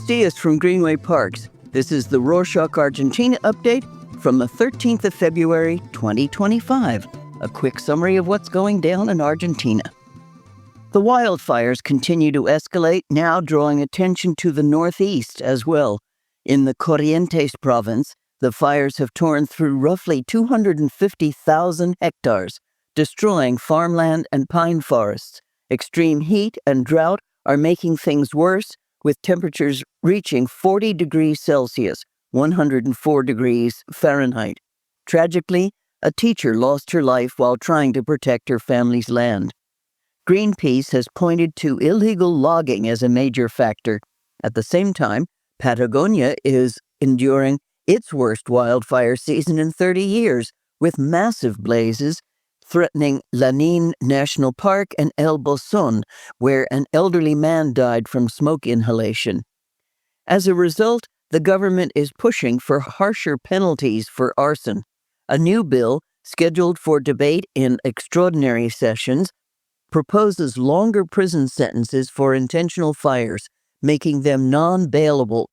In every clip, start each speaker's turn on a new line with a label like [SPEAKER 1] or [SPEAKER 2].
[SPEAKER 1] dias from Greenway Parks. This is the Rorschach Argentina update from the 13th of February, 2025. A quick summary of what's going down in Argentina. The wildfires continue to escalate, now drawing attention to the northeast as well. In the Corrientes province, the fires have torn through roughly 250,000 hectares, destroying farmland and pine forests. Extreme heat and drought are making things worse, with temperatures reaching 40 degrees Celsius, 104 degrees Fahrenheit. Tragically, a teacher lost her life while trying to protect her family's land. Greenpeace has pointed to illegal logging as a major factor. At the same time, Patagonia is enduring its worst wildfire season in 30 years, with massive blazes threatening Lanín National Park and El Bolsón, where an elderly man died from smoke inhalation. As a result, the government is pushing for harsher penalties for arson. A new bill, scheduled for debate in extraordinary sessions, proposes longer prison sentences for intentional fires, making them non-bailable,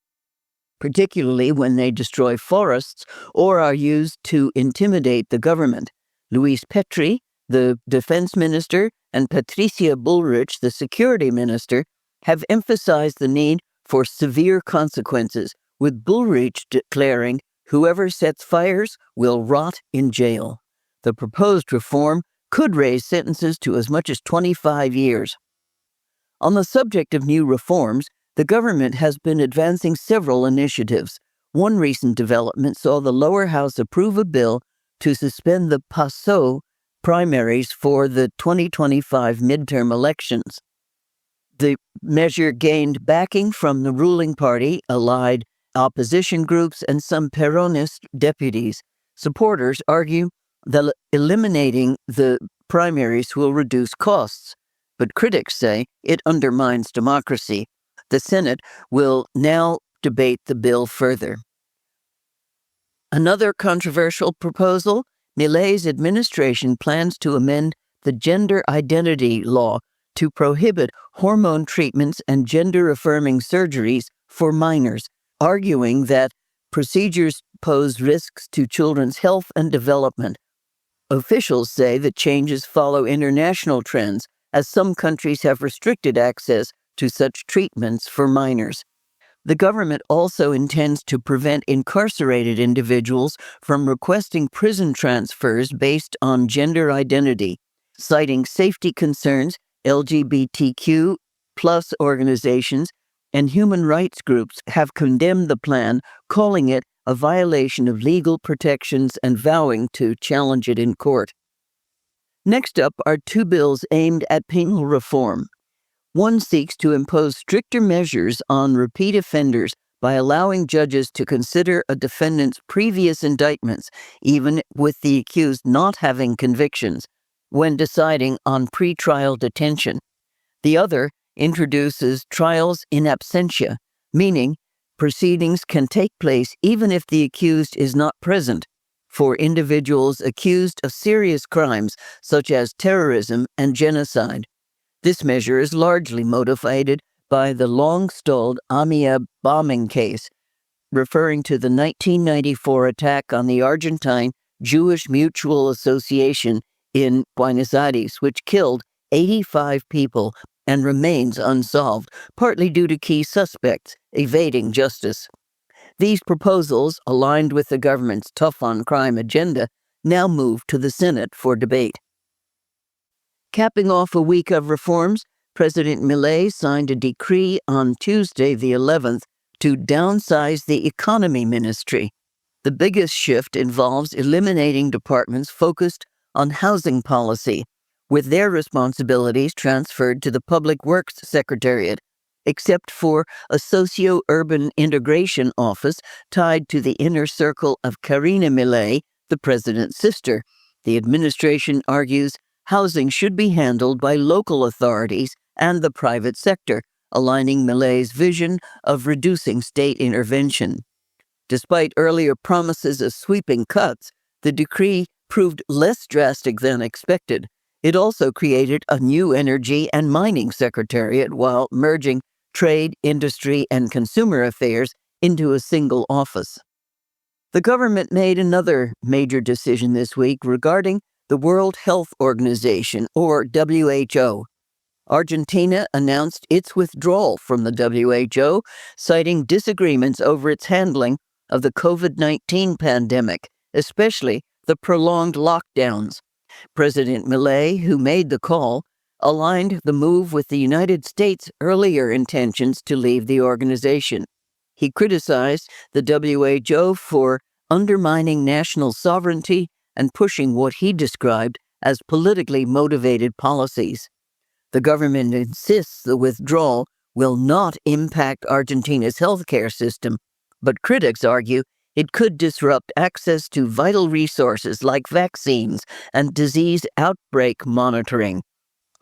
[SPEAKER 1] particularly when they destroy forests or are used to intimidate the government. Luis Petri, the defense minister, and Patricia Bullrich, the security minister, have emphasized the need for severe consequences, with Bullrich declaring, "Whoever sets fires will rot in jail." The proposed reform could raise sentences to as much as 25 years. On the subject of new reforms, the government has been advancing several initiatives. One recent development saw the lower house approve a bill to suspend the PASO primaries for the 2025 midterm elections. The measure gained backing from the ruling party, allied opposition groups, and some Peronist deputies. Supporters argue that eliminating the primaries will reduce costs, but critics say it undermines democracy. The Senate will now debate the bill further. Another controversial proposal: Milei's administration plans to amend the gender identity law to prohibit hormone treatments and gender-affirming surgeries for minors, arguing that procedures pose risks to children's health and development. Officials say the changes follow international trends, as some countries have restricted access to such treatments for minors. The government also intends to prevent incarcerated individuals from requesting prison transfers based on gender identity. Citing safety concerns, LGBTQ+ organizations and human rights groups have condemned the plan, calling it a violation of legal protections and vowing to challenge it in court. Next up are two bills aimed at penal reform. One seeks to impose stricter measures on repeat offenders by allowing judges to consider a defendant's previous indictments, even with the accused not having convictions, when deciding on pretrial detention. The other introduces trials in absentia, meaning proceedings can take place even if the accused is not present, for individuals accused of serious crimes such as terrorism and genocide. This measure is largely motivated by the long-stalled Amia bombing case, referring to the 1994 attack on the Argentine Jewish Mutual Association in Buenos Aires, which killed 85 people and remains unsolved, partly due to key suspects evading justice. These proposals, aligned with the government's tough-on-crime agenda, now move to the Senate for debate. Capping off a week of reforms, President Milei signed a decree on Tuesday, the 11th, to downsize the economy ministry. The biggest shift involves eliminating departments focused on housing policy, with their responsibilities transferred to the Public Works Secretariat, except for a socio-urban integration office tied to the inner circle of Karina Milei, the president's sister. The administration argues housing should be handled by local authorities and the private sector, aligning Milei's vision of reducing state intervention. Despite earlier promises of sweeping cuts, the decree proved less drastic than expected. It also created a new energy and mining secretariat while merging trade, industry, and consumer affairs into a single office. The government made another major decision this week regarding the World Health Organization, or WHO. Argentina announced its withdrawal from the WHO, citing disagreements over its handling of the COVID-19 pandemic, especially the prolonged lockdowns. President Milei, who made the call, aligned the move with the United States' earlier intentions to leave the organization. He criticized the WHO for undermining national sovereignty and pushing what he described as politically motivated policies. The government insists the withdrawal will not impact Argentina's healthcare system, but critics argue it could disrupt access to vital resources like vaccines and disease outbreak monitoring.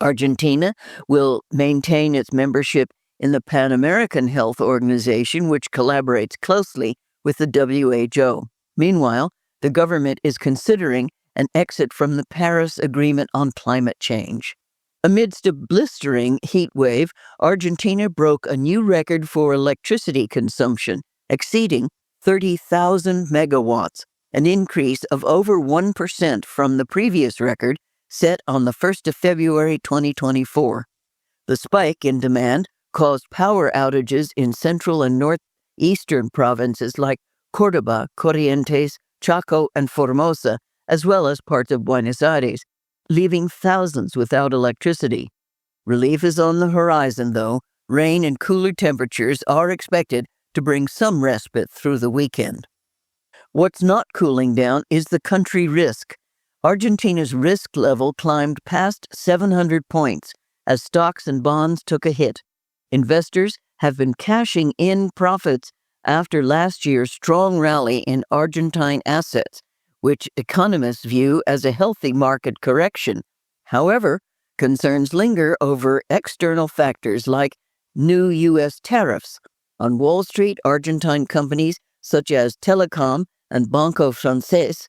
[SPEAKER 1] Argentina will maintain its membership in the Pan American Health Organization, which collaborates closely with the WHO. Meanwhile, the government is considering an exit from the Paris Agreement on climate change. Amidst a blistering heat wave, Argentina broke a new record for electricity consumption, exceeding 30,000 megawatts, an increase of over 1% from the previous record set on the 1st of February 2024. The spike in demand caused power outages in central and northeastern provinces like Córdoba, Corrientes, Chaco, and Formosa, as well as parts of Buenos Aires, leaving thousands without electricity. Relief is on the horizon, though. Rain and cooler temperatures are expected to bring some respite through the weekend. What's not cooling down is the country risk. Argentina's risk level climbed past 700 points as stocks and bonds took a hit. Investors have been cashing in profits after last year's strong rally in Argentine assets, which economists view as a healthy market correction. However, concerns linger over external factors like new U.S. tariffs. On Wall Street, Argentine companies such as Telecom and Banco Francés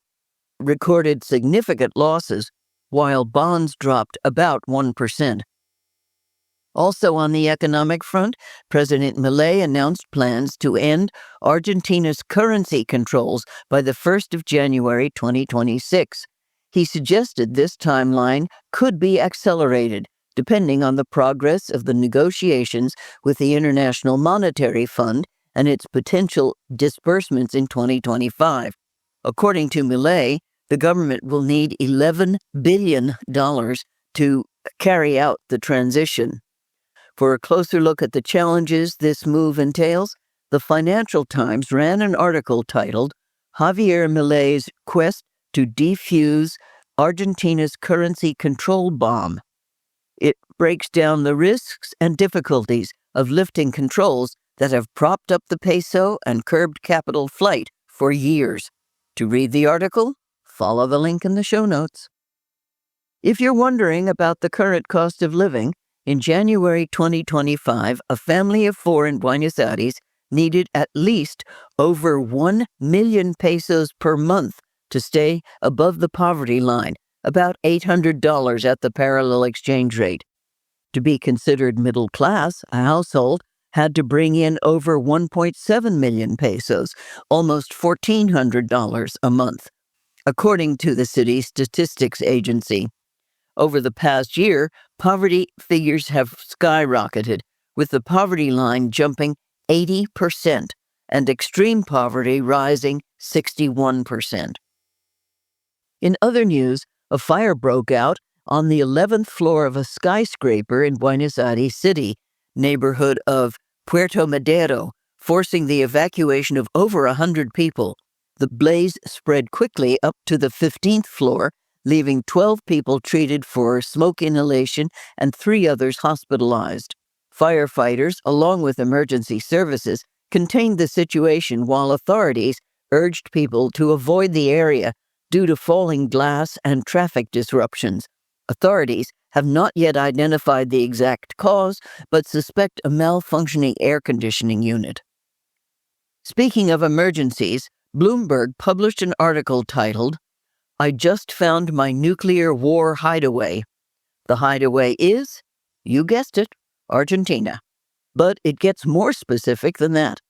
[SPEAKER 1] recorded significant losses, while bonds dropped about 1%. Also on the economic front, President Milei announced plans to end Argentina's currency controls by the 1st of January 2026. He suggested this timeline could be accelerated, depending on the progress of the negotiations with the International Monetary Fund and its potential disbursements in 2025. According to Milei, the government will need $11 billion to carry out the transition. For a closer look at the challenges this move entails, the Financial Times ran an article titled Javier Milei's Quest to Defuse Argentina's Currency Control Bomb. It breaks down the risks and difficulties of lifting controls that have propped up the peso and curbed capital flight for years. To read the article, follow the link in the show notes. If you're wondering about the current cost of living, in January 2025, a family of 4 in Buenos Aires needed at least over 1 million pesos per month to stay above the poverty line, about $800 at the parallel exchange rate. To be considered middle class, a household had to bring in over 1.7 million pesos, almost $1,400 a month, according to the city's statistics agency. Over the past year, poverty figures have skyrocketed, with the poverty line jumping 80% and extreme poverty rising 61%. In other news, a fire broke out on the 11th floor of a skyscraper in Buenos Aires City, neighborhood of Puerto Madero, forcing the evacuation of over 100 people. The blaze spread quickly up to the 15th floor, leaving 12 people treated for smoke inhalation and 3 others hospitalized. Firefighters, along with emergency services, contained the situation while authorities urged people to avoid the area due to falling glass and traffic disruptions. Authorities have not yet identified the exact cause, but suspect a malfunctioning air conditioning unit. Speaking of emergencies, Bloomberg published an article titled, I just found my nuclear war hideaway. The hideaway is, you guessed it, Argentina. But it gets more specific than that.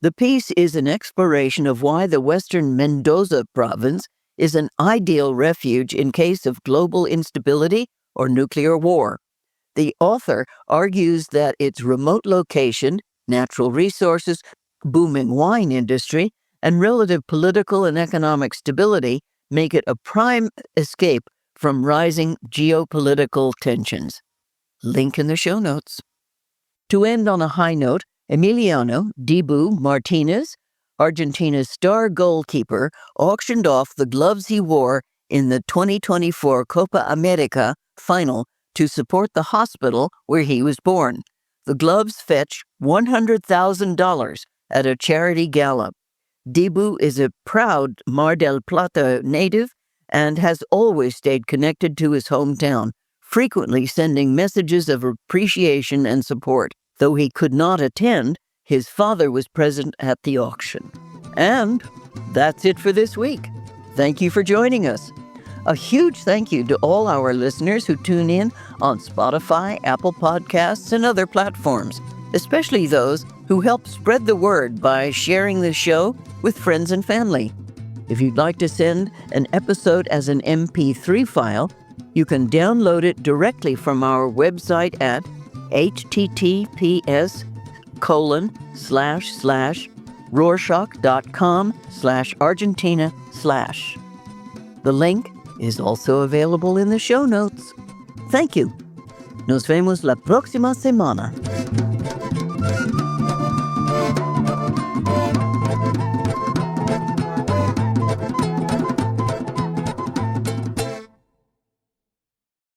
[SPEAKER 1] The piece is an exploration of why the western Mendoza province is an ideal refuge in case of global instability or nuclear war. The author argues that its remote location, natural resources, booming wine industry, and relative political and economic stability make it a prime escape from rising geopolitical tensions. Link in the show notes. To end on a high note, Emiliano Dibu Martinez, Argentina's star goalkeeper, auctioned off the gloves he wore in the 2024 Copa America final to support the hospital where he was born. The gloves fetch $100,000 at a charity gala. Dibu is a proud Mar del Plata native and has always stayed connected to his hometown, frequently sending messages of appreciation and support. Though he could not attend, his father was present at the auction. And that's it for this week. Thank you for joining us. A huge thank you to all our listeners who tune in on Spotify, Apple Podcasts, and other platforms, especially those who help spread the word by sharing the show with friends and family. If you'd like to send an episode as an MP3 file, you can download it directly from our website at https://rorschach.com/Argentina/. The link is also available in the show notes. Thank you. Nos vemos la próxima semana.